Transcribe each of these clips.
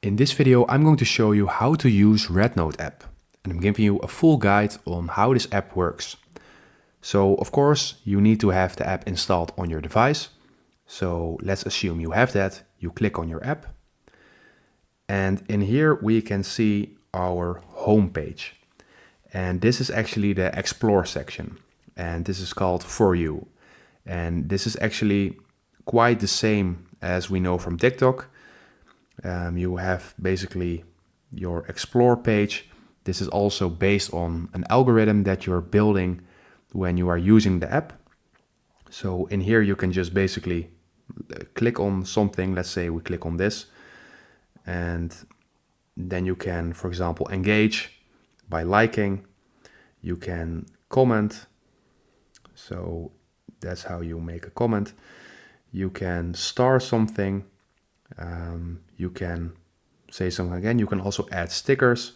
In this video, I'm going to show you how to use RedNote app, and I'm giving you a full guide on how this app works. So of course, you need to have the app installed on your device. So let's assume you have that. You click on your app, and in here we can see our home page. And this is actually the Explore section, and this is called For You. And this is actually quite the same as we know from TikTok. You have basically your Explore page. This is also based on an algorithm that you're building when you are using the app. So in here you can just basically click on something. Let's say we click on this, and then you can, for example, engage by liking. You can comment. So that's how you make a comment. You can star something. You can say something again. You can also add stickers.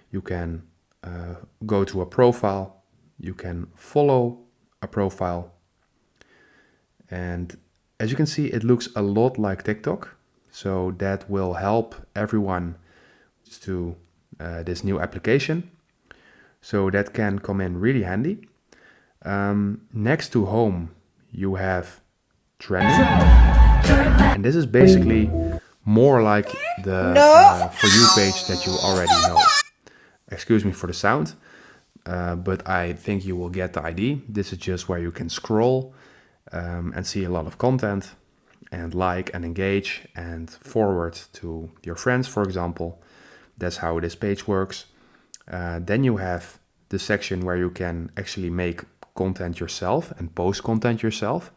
You can go to a profile. You can follow a profile. And as you can see, it looks a lot like TikTok. So that will help everyone to this new application. So that can come in really handy. Next to home, you have trending. And this is basically more like the For You page that you already know. Excuse me for the sound, but I think you will get the idea. This is just where you can scroll and see a lot of content and like and engage and forward to your friends, for example. That's how this page works. Then you have the section where you can actually make content yourself and post content yourself.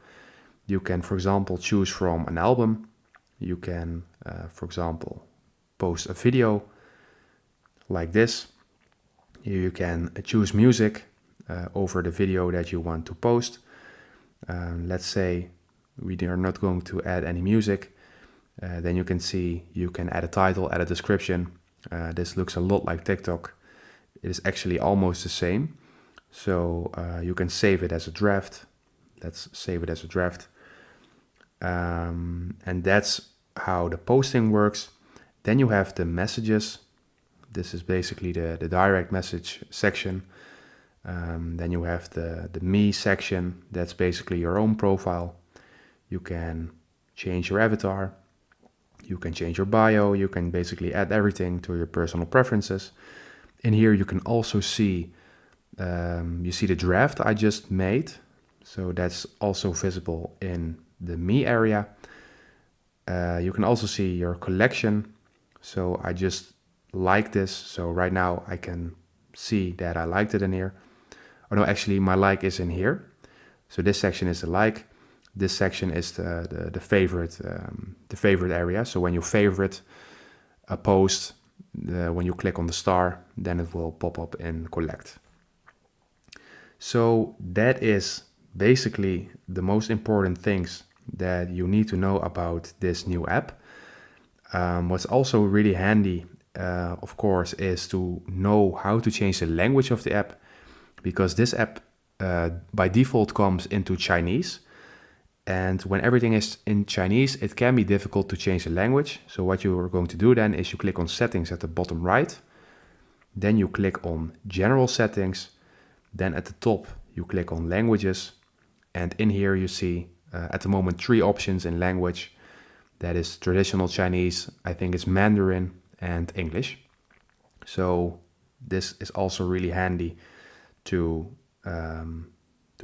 You can, for example, choose from an album. You can, for example, post a video like this. You can choose music over the video that you want to post. Let's say we are not going to add any music. Then you can see you can add a title, add a description. This looks a lot like TikTok. It is actually almost the same. So you can save it as a draft. Let's save it as a draft. And that's how the posting works. Then you have the messages. This is basically the direct message section. Then you have the me section. That's basically your own profile. You can change your avatar. You can change your bio. You can basically add everything to your personal preferences. In here you can also see, you see the draft I just made. So that's also visible in the me area. You can also see your collection. So I just like this. So right now I can see that I liked it in here. Oh no, actually my like is in here. So this section is the like. This section is the favorite area. So when you favorite a post, when you click on the star, then it will pop up in collect. So that is basically the most important things that you need to know about this new app. What's also really handy, of course, is to know how to change the language of the app, because this app by default comes into Chinese. And when everything is in Chinese, it can be difficult to change the language. So what you are going to do then is you click on settings at the bottom right. Then you click on general settings. Then at the top, you click on languages. And in here you see at the moment 3 options in language. That is traditional Chinese, I think it's Mandarin and English. So this is also really handy to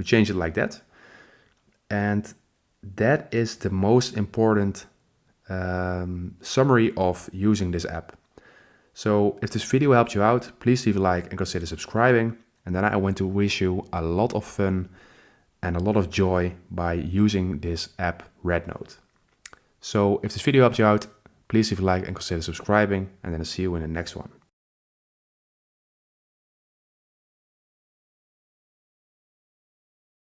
change it like that. And that is the most important summary of using this app. So if this video helped you out, please leave a like and consider subscribing. And then I want to wish you a lot of fun and a lot of joy by using this app RedNote. So if this video helped you out, please leave a like and consider subscribing, and then I'll see you in the next one.